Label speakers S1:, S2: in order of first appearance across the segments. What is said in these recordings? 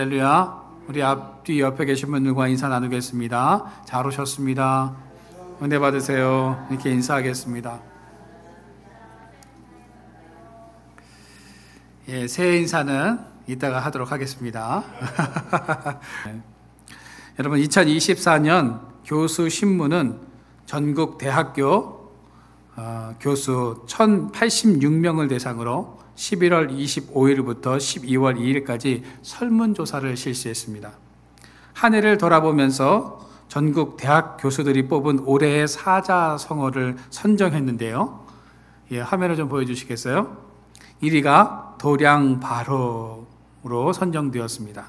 S1: 할렐루야. 우리 앞뒤 옆에 계신 분들과 인사 나누겠습니다. 잘 오셨습니다. 은혜 받으세요. 이렇게 인사하겠습니다. 예, 새해 인사는 이따가 하도록 하겠습니다. 여러분, 2024년 교수 신문은 전국 대학교 교수 1086명을 대상으로 11월 25일부터 12월 2일까지 설문조사를 실시했습니다. 한 해를 돌아보면서 전국 대학 교수들이 뽑은 올해의 사자성어를 선정했는데요. 예, 화면을 좀 보여주시겠어요? 1위가 도량바로로 선정되었습니다.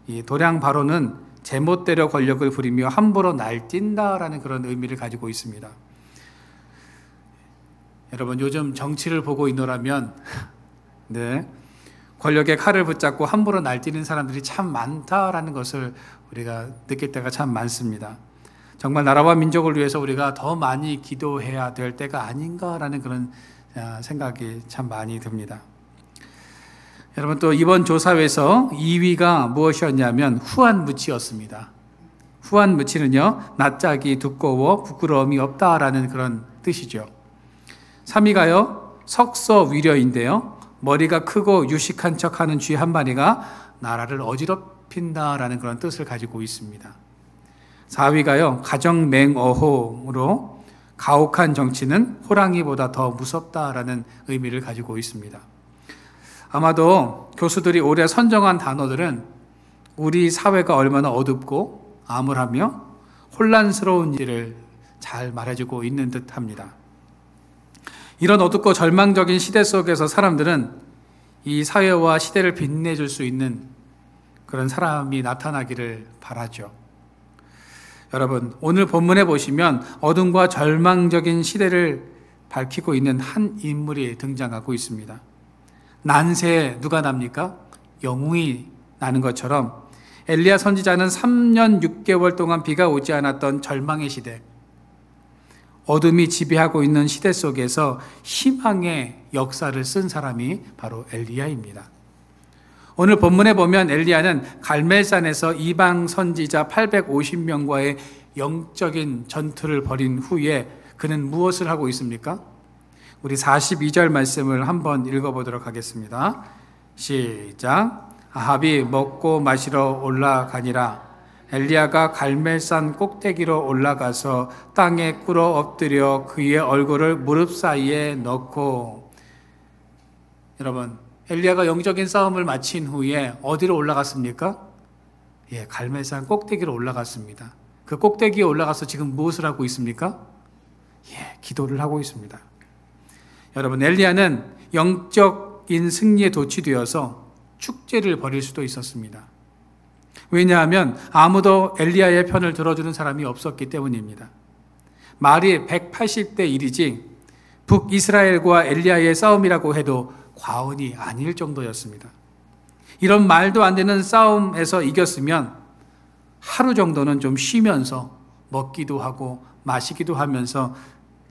S1: 이 도량바로는 제멋대로 권력을 부리며 함부로 날뛴다라는 그런 의미를 가지고 있습니다. 여러분, 요즘 정치를 보고 있노라면 네, 권력의 칼을 붙잡고 함부로 날뛰는 사람들이 참 많다라는 것을 우리가 느낄 때가 참 많습니다. 정말 나라와 민족을 위해서 우리가 더 많이 기도해야 될 때가 아닌가라는 그런 생각이 참 많이 듭니다. 여러분, 또 이번 조사에서 2위가 무엇이었냐면 후한무치였습니다. 후한무치는요, 낯짝이 두꺼워 부끄러움이 없다라는 그런 뜻이죠. 3위가요, 석서위려인데요, 머리가 크고 유식한 척하는 쥐 한 마리가 나라를 어지럽힌다라는 그런 뜻을 가지고 있습니다. 4위가요, 가정맹어호로 가혹한 정치는 호랑이보다 더 무섭다라는 의미를 가지고 있습니다. 아마도 교수들이 올해 선정한 단어들은 우리 사회가 얼마나 어둡고 암울하며 혼란스러운지를 잘 말해주고 있는 듯합니다. 이런 어둡고 절망적인 시대 속에서 사람들은 이 사회와 시대를 빛내줄 수 있는 그런 사람이 나타나기를 바라죠. 여러분, 오늘 본문에 보시면 어둠과 절망적인 시대를 밝히고 있는 한 인물이 등장하고 있습니다. 난세에 누가 납니까? 영웅이 나는 것처럼 엘리야 선지자는 3년 6개월 동안 비가 오지 않았던 절망의 시대, 어둠이 지배하고 있는 시대 속에서 희망의 역사를 쓴 사람이 바로 엘리야입니다. 오늘 본문에 보면 엘리야는 갈멜산에서 이방 선지자 850명과의 영적인 전투를 벌인 후에 그는 무엇을 하고 있습니까? 우리 42절 말씀을 한번 읽어보도록 하겠습니다. 시작. 아합이 먹고 마시러 올라가니라. 엘리야가 갈멜산 꼭대기로 올라가서 땅에 꿇어 엎드려 그의 얼굴을 무릎 사이에 넣고. 여러분, 엘리야가 영적인 싸움을 마친 후에 어디로 올라갔습니까? 예, 갈멜산 꼭대기로 올라갔습니다. 그 꼭대기에 올라가서 지금 무엇을 하고 있습니까? 예, 기도를 하고 있습니다. 여러분, 엘리야는 영적인 승리에 도취되어서 축제를 벌일 수도 있었습니다. 왜냐하면 아무도 엘리야의 편을 들어주는 사람이 없었기 때문입니다. 말이 180대 1이지 북이스라엘과 엘리야의 싸움이라고 해도 과언이 아닐 정도였습니다. 이런 말도 안 되는 싸움에서 이겼으면 하루 정도는 좀 쉬면서 먹기도 하고 마시기도 하면서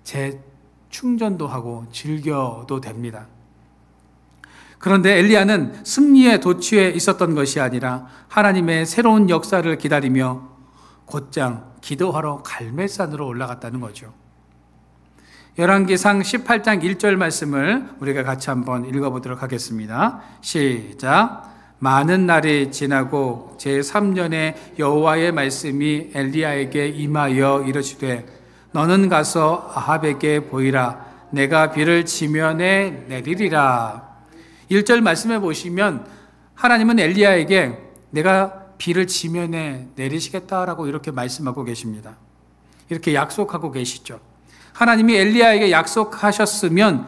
S1: 재충전도 하고 즐겨도 됩니다. 그런데 엘리야는 승리에 도취해 있었던 것이 아니라 하나님의 새로운 역사를 기다리며 곧장 기도하러 갈멜산으로 올라갔다는 거죠. 열왕기상 18장 1절 말씀을 우리가 같이 한번 읽어보도록 하겠습니다. 시작. 많은 날이 지나고 제3년에 여호와의 말씀이 엘리야에게 임하여 이르시되 너는 가서 아합에게 보이라. 내가 비를 지면에 내리리라. 1절 말씀해 보시면 하나님은 엘리야에게 내가 비를 지면에 내리시겠다라고 이렇게 말씀하고 계십니다. 이렇게 약속하고 계시죠. 하나님이 엘리야에게 약속하셨으면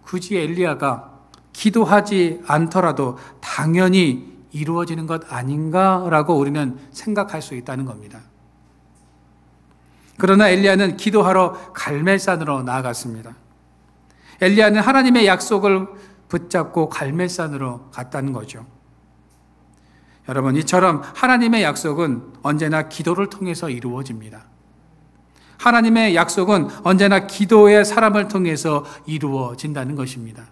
S1: 굳이 엘리야가 기도하지 않더라도 당연히 이루어지는 것 아닌가라고 우리는 생각할 수 있다는 겁니다. 그러나 엘리야는 기도하러 갈멜산으로 나아갔습니다. 엘리야는 하나님의 약속을 붙잡고 갈멜산으로 갔다는 거죠. 여러분, 이처럼 하나님의 약속은 언제나 기도를 통해서 이루어집니다. 하나님의 약속은 언제나 기도의 사람을 통해서 이루어진다는 것입니다.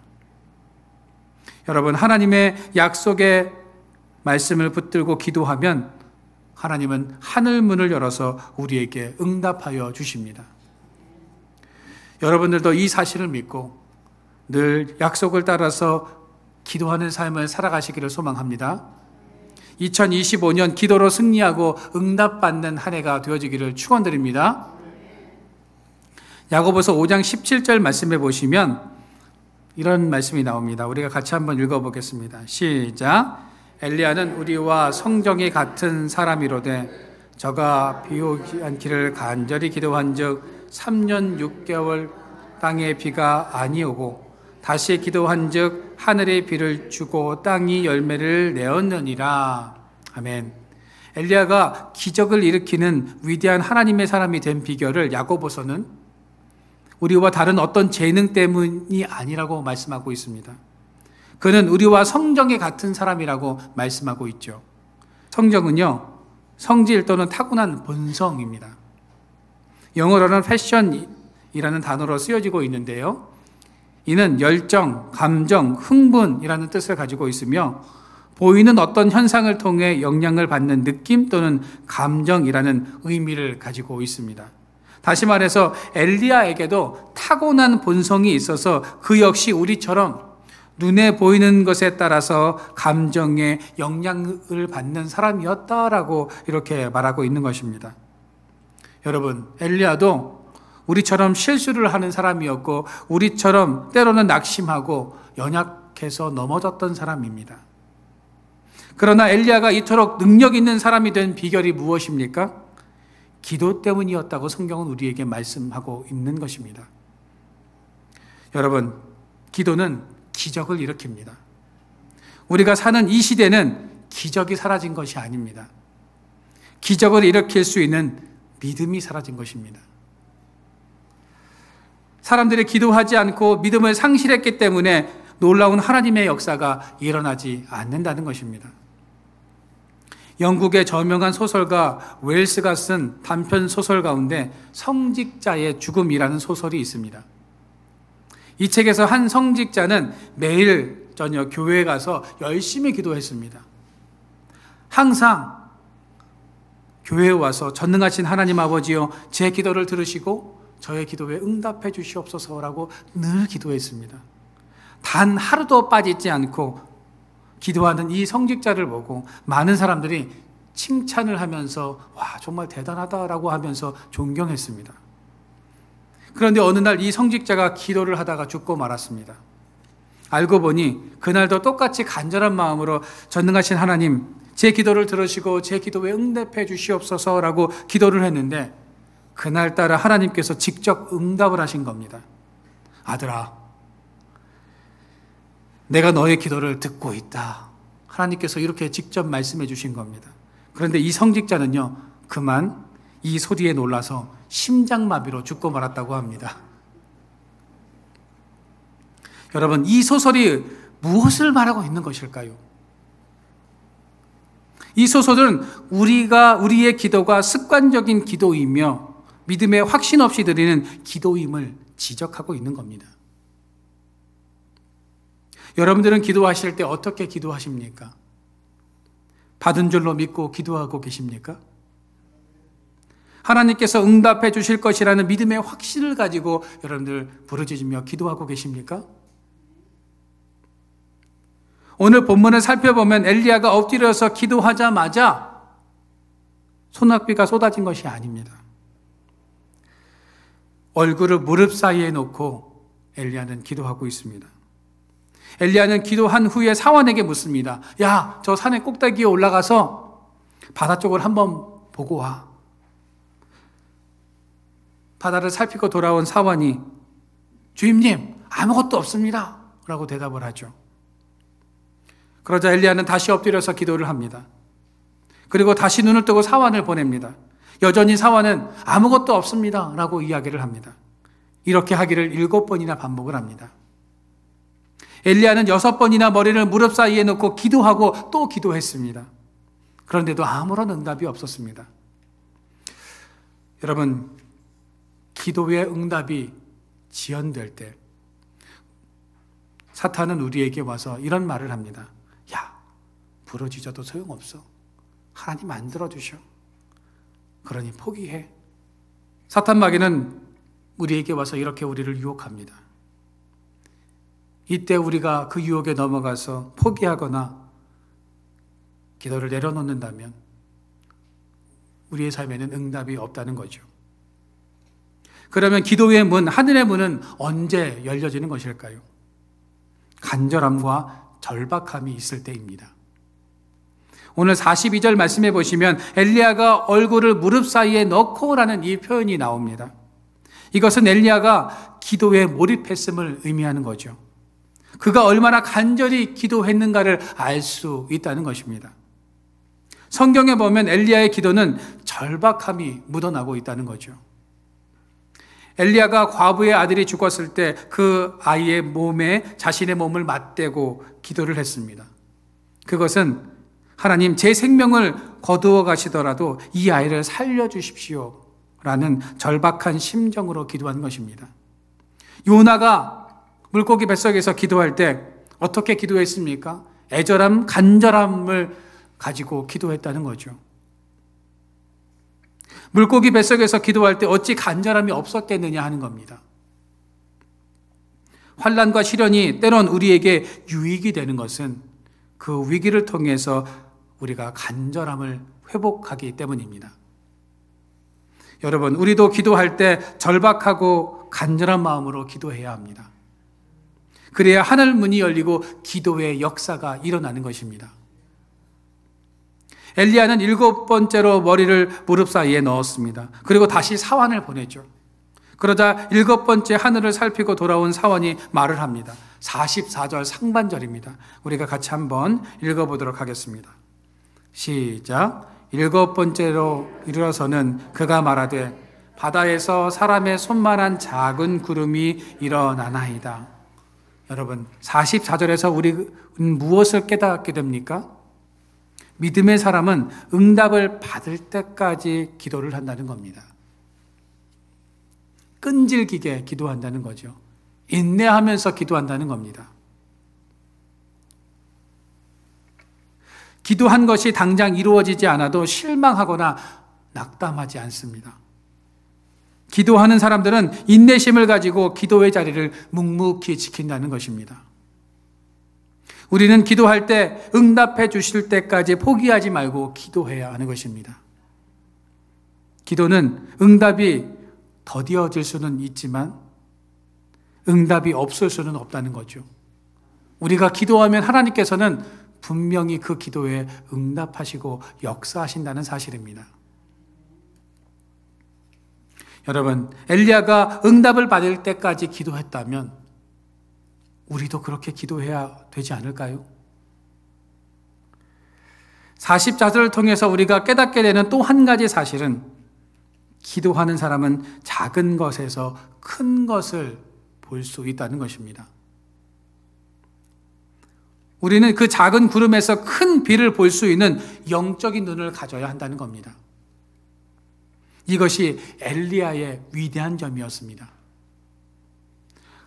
S1: 여러분, 하나님의 약속에 말씀을 붙들고 기도하면 하나님은 하늘 문을 열어서 우리에게 응답하여 주십니다. 여러분들도 이 사실을 믿고 늘 약속을 따라서 기도하는 삶을 살아가시기를 소망합니다. 2025년 기도로 승리하고 응답받는 한 해가 되어지기를 축원드립니다. 야고보서 5장 17절 말씀해 보시면 이런 말씀이 나옵니다. 우리가 같이 한번 읽어보겠습니다. 시작. 엘리야는 우리와 성정이 같은 사람이로되 저가 비 오지 않기를 간절히 기도한즉 3년 6개월 땅에 비가 아니오고 다시 기도한즉 하늘의 비를 주고 땅이 열매를 내었느니라. 아멘. 엘리야가 기적을 일으키는 위대한 하나님의 사람이 된 비결을 야고보서는 우리와 다른 어떤 재능 때문이 아니라고 말씀하고 있습니다. 그는 우리와 성정이 같은 사람이라고 말씀하고 있죠. 성정은요, 성질 또는 타고난 본성입니다. 영어로는 패션이라는 단어로 쓰여지고 있는데요. 이는 열정, 감정, 흥분이라는 뜻을 가지고 있으며 보이는 어떤 현상을 통해 영향을 받는 느낌 또는 감정이라는 의미를 가지고 있습니다. 다시 말해서 엘리야에게도 타고난 본성이 있어서 그 역시 우리처럼 눈에 보이는 것에 따라서 감정에 영향을 받는 사람이었다라고 이렇게 말하고 있는 것입니다. 여러분, 엘리야도 우리처럼 실수를 하는 사람이었고 우리처럼 때로는 낙심하고 연약해서 넘어졌던 사람입니다. 그러나 엘리야가 이토록 능력 있는 사람이 된 비결이 무엇입니까? 기도 때문이었다고 성경은 우리에게 말씀하고 있는 것입니다. 여러분, 기도는 기적을 일으킵니다. 우리가 사는 이 시대는 기적이 사라진 것이 아닙니다. 기적을 일으킬 수 있는 믿음이 사라진 것입니다. 사람들이 기도하지 않고 믿음을 상실했기 때문에 놀라운 하나님의 역사가 일어나지 않는다는 것입니다. 영국의 저명한 소설가 웰스가 쓴 단편 소설 가운데 성직자의 죽음이라는 소설이 있습니다. 이 책에서 한 성직자는 매일 저녁 교회에 가서 열심히 기도했습니다. 항상 교회에 와서 전능하신 하나님 아버지여 제 기도를 들으시고 저의 기도에 응답해 주시옵소서라고 늘 기도했습니다. 단 하루도 빠지지 않고 기도하는 이 성직자를 보고 많은 사람들이 칭찬을 하면서 와, 정말 대단하다라고 하면서 존경했습니다. 그런데 어느 날 이 성직자가 기도를 하다가 죽고 말았습니다. 알고 보니 그날도 똑같이 간절한 마음으로 전능하신 하나님, 제 기도를 들으시고 제 기도에 응답해 주시옵소서라고 기도를 했는데 그날따라 하나님께서 직접 응답을 하신 겁니다. 아들아, 내가 너의 기도를 듣고 있다. 하나님께서 이렇게 직접 말씀해 주신 겁니다. 그런데 이 성직자는요, 그만 이 소리에 놀라서 심장마비로 죽고 말았다고 합니다. 여러분, 이 소설이 무엇을 말하고 있는 것일까요? 이 소설은 우리의 기도가 습관적인 기도이며 믿음에 확신 없이 드리는 기도임을 지적하고 있는 겁니다. 여러분들은 기도하실 때 어떻게 기도하십니까? 받은 줄로 믿고 기도하고 계십니까? 하나님께서 응답해 주실 것이라는 믿음의 확신을 가지고 여러분들 부르짖으며 기도하고 계십니까? 오늘 본문을 살펴보면 엘리야가 엎드려서 기도하자마자 소낙비가 쏟아진 것이 아닙니다. 얼굴을 무릎 사이에 놓고 엘리야는 기도하고 있습니다. 엘리야는 기도한 후에 사원에게 묻습니다. 야, 저 산의 꼭대기에 올라가서 바다 쪽을 한번 보고 와. 바다를 살피고 돌아온 사원이 주임님, 아무것도 없습니다 라고 대답을 하죠. 그러자 엘리야는 다시 엎드려서 기도를 합니다. 그리고 다시 눈을 뜨고 사원을 보냅니다. 여전히 사원은 아무것도 없습니다 라고 이야기를 합니다. 이렇게 하기를 7번이나 반복을 합니다. 엘리야는 6번이나 머리를 무릎 사이에 놓고 기도하고 또 기도했습니다. 그런데도 아무런 응답이 없었습니다. 여러분, 기도의 응답이 지연될 때 사탄은 우리에게 와서 이런 말을 합니다. 야, 부러지져도 소용없어. 하나님 안 들어주셔. 그러니 포기해. 사탄 마귀는 우리에게 와서 이렇게 우리를 유혹합니다. 이때 우리가 그 유혹에 넘어가서 포기하거나 기도를 내려놓는다면 우리의 삶에는 응답이 없다는 거죠. 그러면 기도의 문, 하늘의 문은 언제 열려지는 것일까요? 간절함과 절박함이 있을 때입니다. 오늘 42절 말씀해 보시면 엘리야가 얼굴을 무릎 사이에 넣고라는 이 표현이 나옵니다. 이것은 엘리야가 기도에 몰입했음을 의미하는 거죠. 그가 얼마나 간절히 기도했는가를 알 수 있다는 것입니다. 성경에 보면 엘리야의 기도는 절박함이 묻어나고 있다는 거죠. 엘리야가 과부의 아들이 죽었을 때 그 아이의 몸에 자신의 몸을 맞대고 기도를 했습니다. 그것은 하나님, 제 생명을 거두어 가시더라도 이 아이를 살려주십시오 라는 절박한 심정으로 기도한 것입니다. 요나가 물고기 뱃속에서 기도할 때 어떻게 기도했습니까? 애절함, 간절함을 가지고 기도했다는 거죠. 물고기 뱃속에서 기도할 때 어찌 간절함이 없었겠느냐 하는 겁니다. 환난과 시련이 때론 우리에게 유익이 되는 것은 그 위기를 통해서 우리가 간절함을 회복하기 때문입니다. 여러분, 우리도 기도할 때 절박하고 간절한 마음으로 기도해야 합니다. 그래야 하늘 문이 열리고 기도의 역사가 일어나는 것입니다. 엘리야는 7번째로 머리를 무릎 사이에 넣었습니다. 그리고 다시 사환을 보냈죠. 그러자 7번째 하늘을 살피고 돌아온 사환이 말을 합니다. 44절 상반절입니다. 우리가 같이 한번 읽어보도록 하겠습니다. 시작. 7번째로 이르러서는 그가 말하되 바다에서 사람의 손만한 작은 구름이 일어나나이다. 여러분, 44절에서 우리는 무엇을 깨닫게 됩니까? 믿음의 사람은 응답을 받을 때까지 기도를 한다는 겁니다. 끈질기게 기도한다는 거죠. 인내하면서 기도한다는 겁니다. 기도한 것이 당장 이루어지지 않아도 실망하거나 낙담하지 않습니다. 기도하는 사람들은 인내심을 가지고 기도의 자리를 묵묵히 지킨다는 것입니다. 우리는 기도할 때 응답해 주실 때까지 포기하지 말고 기도해야 하는 것입니다. 기도는 응답이 더디어질 수는 있지만 응답이 없을 수는 없다는 거죠. 우리가 기도하면 하나님께서는 분명히 그 기도에 응답하시고 역사하신다는 사실입니다. 여러분, 엘리야가 응답을 받을 때까지 기도했다면 우리도 그렇게 기도해야 되지 않을까요? 44절을 통해서 우리가 깨닫게 되는 또 한 가지 사실은 기도하는 사람은 작은 것에서 큰 것을 볼 수 있다는 것입니다. 우리는 그 작은 구름에서 큰 비를 볼 수 있는 영적인 눈을 가져야 한다는 겁니다. 이것이 엘리야의 위대한 점이었습니다.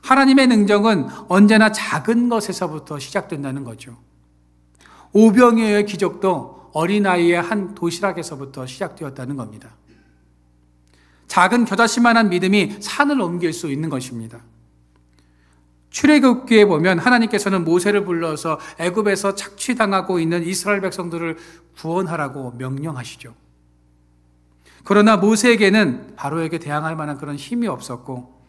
S1: 하나님의 능력은 언제나 작은 것에서부터 시작된다는 거죠. 오병이어의 기적도 어린아이의 한 도시락에서부터 시작되었다는 겁니다. 작은 겨자씨만한 믿음이 산을 옮길 수 있는 것입니다. 출애굽기에 보면 하나님께서는 모세를 불러서 애굽에서 착취당하고 있는 이스라엘 백성들을 구원하라고 명령하시죠. 그러나 모세에게는 바로에게 대항할 만한 그런 힘이 없었고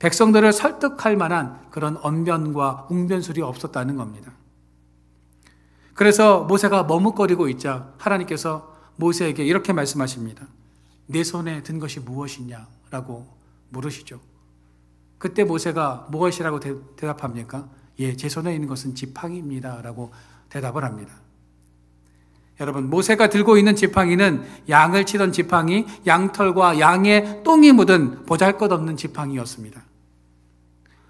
S1: 백성들을 설득할 만한 그런 언변과 웅변술이 없었다는 겁니다. 그래서 모세가 머뭇거리고 있자 하나님께서 모세에게 이렇게 말씀하십니다. 내 손에 든 것이 무엇이냐라고 물으시죠. 그때 모세가 무엇이라고 대답합니까? 예, 제 손에 있는 것은 지팡이입니다 라고 대답을 합니다. 여러분, 모세가 들고 있는 지팡이는 양을 치던 지팡이, 양털과 양의 똥이 묻은 보잘것없는 지팡이였습니다.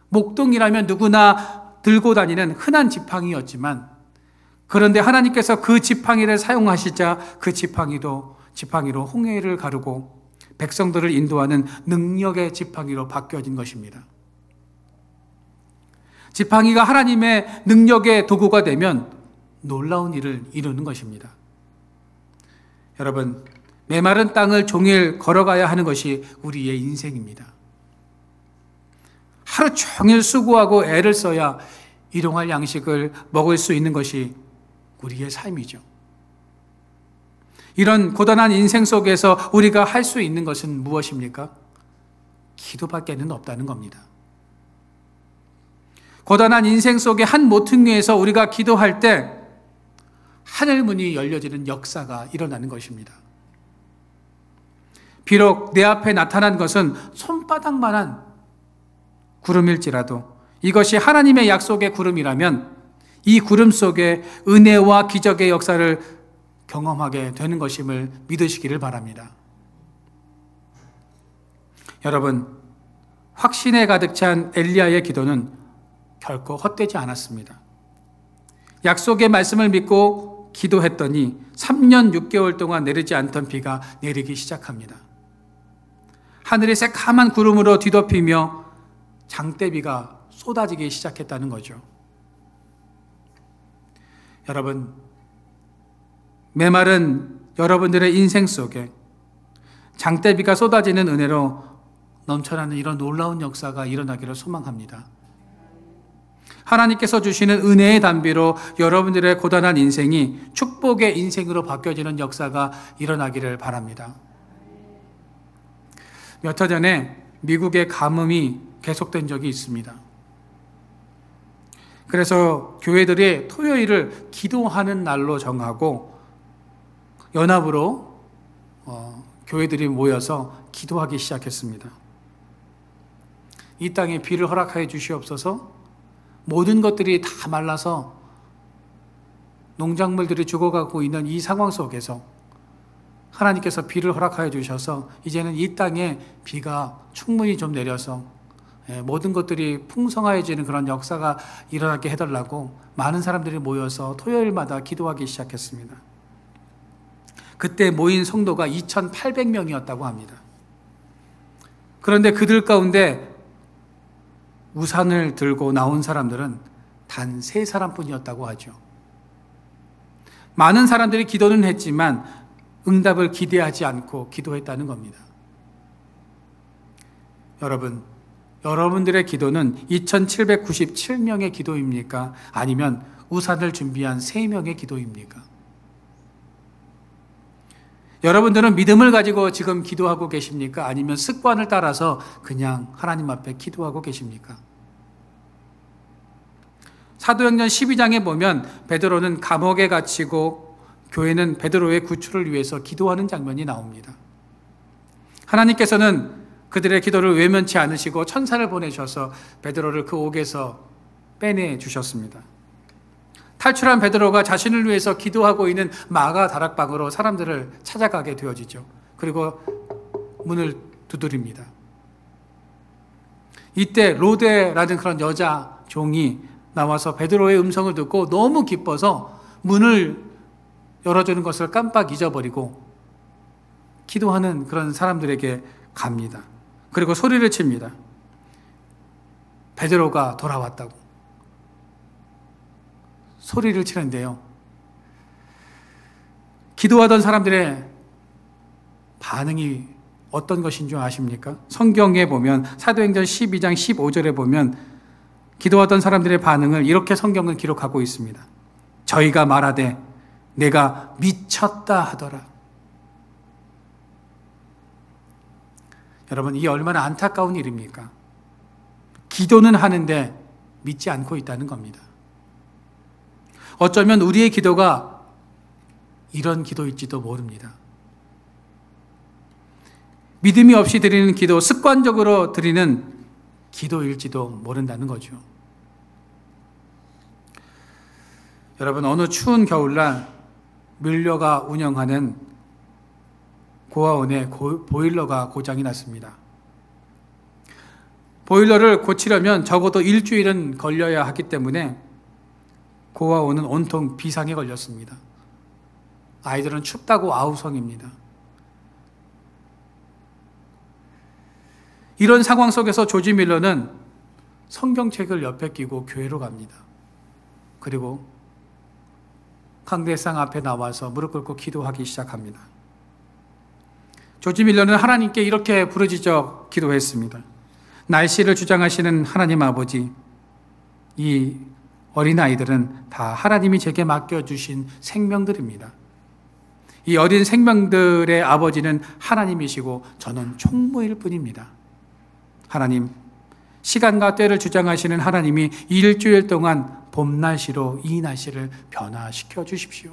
S1: 목동이라면 누구나 들고 다니는 흔한 지팡이였지만 그런데 하나님께서 그 지팡이를 사용하시자 그 지팡이로 홍해를 가르고 백성들을 인도하는 능력의 지팡이로 바뀌어진 것입니다. 지팡이가 하나님의 능력의 도구가 되면 놀라운 일을 이루는 것입니다. 여러분, 메마른 땅을 종일 걸어가야 하는 것이 우리의 인생입니다. 하루 종일 수고하고 애를 써야 일용할 양식을 먹을 수 있는 것이 우리의 삶이죠. 이런 고단한 인생 속에서 우리가 할 수 있는 것은 무엇입니까? 기도밖에는 없다는 겁니다. 고단한 인생 속의 한 모퉁이에서 우리가 기도할 때 하늘 문이 열려지는 역사가 일어나는 것입니다. 비록 내 앞에 나타난 것은 손바닥만한 구름일지라도 이것이 하나님의 약속의 구름이라면 이 구름 속에 은혜와 기적의 역사를 경험하게 되는 것임을 믿으시기를 바랍니다. 여러분, 확신에 가득 찬 엘리야의 기도는 결코 헛되지 않았습니다. 약속의 말씀을 믿고 기도했더니 3년 6개월 동안 내리지 않던 비가 내리기 시작합니다. 하늘이 새카만 구름으로 뒤덮이며 장대비가 쏟아지기 시작했다는 거죠. 여러분, 메마른 여러분들의 인생 속에 장대비가 쏟아지는 은혜로 넘쳐나는 이런 놀라운 역사가 일어나기를 소망합니다. 하나님께서 주시는 은혜의 단비로 여러분들의 고단한 인생이 축복의 인생으로 바뀌어지는 역사가 일어나기를 바랍니다. 몇 해 전에 미국의 가뭄이 계속된 적이 있습니다. 그래서 교회들이 토요일을 기도하는 날로 정하고 연합으로 교회들이 모여서 기도하기 시작했습니다. 이 땅에 비를 허락하여 주시옵소서. 모든 것들이 다 말라서 농작물들이 죽어가고 있는 이 상황 속에서 하나님께서 비를 허락하여 주셔서 이제는 이 땅에 비가 충분히 좀 내려서 모든 것들이 풍성해지는 그런 역사가 일어나게 해달라고 많은 사람들이 모여서 토요일마다 기도하기 시작했습니다. 그때 모인 성도가 2,800명이었다고 합니다. 그런데 그들 가운데 우산을 들고 나온 사람들은 단 3사람뿐이었다고 하죠. 많은 사람들이 기도는 했지만 응답을 기대하지 않고 기도했다는 겁니다. 여러분, 여러분들의 기도는 2,797명의 기도입니까? 아니면 우산을 준비한 3명의 기도입니까? 여러분들은 믿음을 가지고 지금 기도하고 계십니까? 아니면 습관을 따라서 그냥 하나님 앞에 기도하고 계십니까? 사도행전 12장에 보면 베드로는 감옥에 갇히고 교회는 베드로의 구출을 위해서 기도하는 장면이 나옵니다. 하나님께서는 그들의 기도를 외면치 않으시고 천사를 보내셔서 베드로를 그 옥에서 빼내 주셨습니다. 탈출한 베드로가 자신을 위해서 기도하고 있는 마가 다락방으로 사람들을 찾아가게 되어지죠. 그리고 문을 두드립니다. 이때 로데라는 그런 여자 종이 나와서 베드로의 음성을 듣고 너무 기뻐서 문을 열어주는 것을 깜빡 잊어버리고 기도하는 그런 사람들에게 갑니다. 그리고 소리를 칩니다. 베드로가 돌아왔다고. 소리를 치는데요. 기도하던 사람들의 반응이 어떤 것인 줄 아십니까? 성경에 보면 사도행전 12장 15절에 보면 기도하던 사람들의 반응을 이렇게 성경은 기록하고 있습니다. 저희가 말하되 내가 미쳤다 하더라. 여러분, 이게 얼마나 안타까운 일입니까? 기도는 하는데 믿지 않고 있다는 겁니다. 어쩌면 우리의 기도가 이런 기도일지도 모릅니다. 믿음이 없이 드리는 기도, 습관적으로 드리는 기도일지도 모른다는 거죠. 여러분, 어느 추운 겨울날 밀려가 운영하는 고아원에 보일러가 고장이 났습니다. 보일러를 고치려면 적어도 일주일은 걸려야 하기 때문에 고아원은 온통 비상에 걸렸습니다. 아이들은 춥다고 아우성입니다. 이런 상황 속에서 조지 밀러는 성경책을 옆에 끼고 교회로 갑니다. 그리고 강대상 앞에 나와서 무릎 꿇고 기도하기 시작합니다. 조지 밀러는 하나님께 이렇게 부르짖어 기도했습니다. 날씨를 주장하시는 하나님 아버지, 이 어린아이들은 다 하나님이 제게 맡겨주신 생명들입니다. 이 어린 생명들의 아버지는 하나님이시고 저는 총무일 뿐입니다. 하나님, 시간과 때를 주장하시는 하나님이 일주일 동안 봄 날씨로 이 날씨를 변화시켜 주십시오.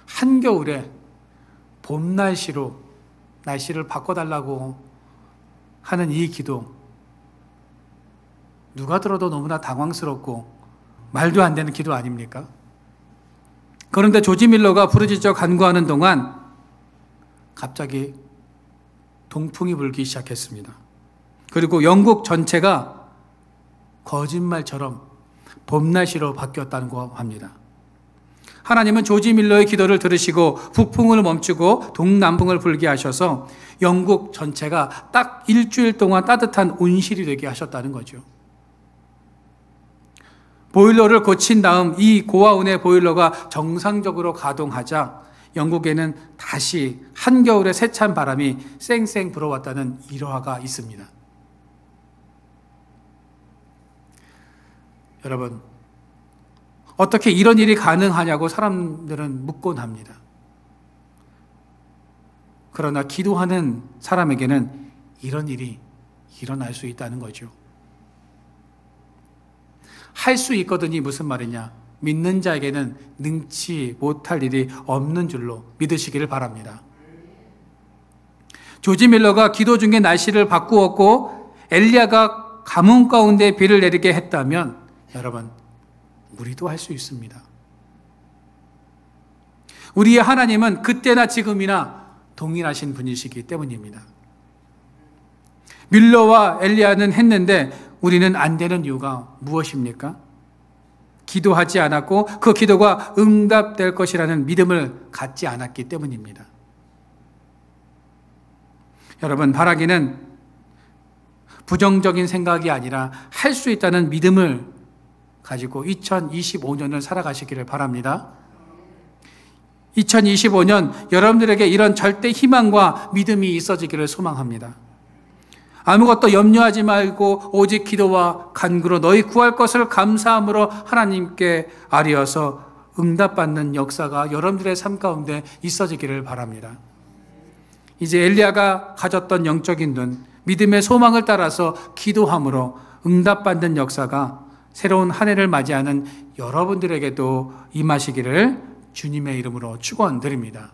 S1: 한겨울에 봄 날씨로 날씨를 바꿔달라고 하는 이 기도, 누가 들어도 너무나 당황스럽고 말도 안 되는 기도 아닙니까? 그런데 조지 밀러가 부르짖어 간구하는 동안 갑자기 동풍이 불기 시작했습니다. 그리고 영국 전체가 거짓말처럼 봄날씨로 바뀌었다고 합니다. 하나님은 조지 밀러의 기도를 들으시고 북풍을 멈추고 동남풍을 불게 하셔서 영국 전체가 딱 일주일 동안 따뜻한 온실이 되게 하셨다는 거죠. 보일러를 고친 다음 이 고아온의 보일러가 정상적으로 가동하자 영국에는 다시 한겨울의 세찬 바람이 쌩쌩 불어왔다는 일화가 있습니다. 여러분, 어떻게 이런 일이 가능하냐고 사람들은 묻곤 합니다. 그러나 기도하는 사람에게는 이런 일이 일어날 수 있다는 거죠. 할 수 있거든이 무슨 말이냐? 믿는 자에게는 능치 못할 일이 없는 줄로 믿으시기를 바랍니다. 조지 밀러가 기도 중에 날씨를 바꾸었고 엘리야가 가뭄 가운데 비를 내리게 했다면 여러분, 우리도 할 수 있습니다. 우리의 하나님은 그때나 지금이나 동일하신 분이시기 때문입니다. 밀러와 엘리야는 했는데 우리는 안 되는 이유가 무엇입니까? 기도하지 않았고 그 기도가 응답될 것이라는 믿음을 갖지 않았기 때문입니다. 여러분, 바라기는 부정적인 생각이 아니라 할 수 있다는 믿음을 가지고 2025년을 살아가시기를 바랍니다. 2025년 여러분들에게 이런 절대 희망과 믿음이 있어지기를 소망합니다. 아무것도 염려하지 말고 오직 기도와 간구로 너희 구할 것을 감사함으로 하나님께 아뢰어서 응답받는 역사가 여러분들의 삶 가운데 있어지기를 바랍니다. 이제 엘리야가 가졌던 영적인 눈, 믿음의 소망을 따라서 기도함으로 응답받는 역사가 새로운 한 해를 맞이하는 여러분들에게도 임하시기를 주님의 이름으로 축원드립니다.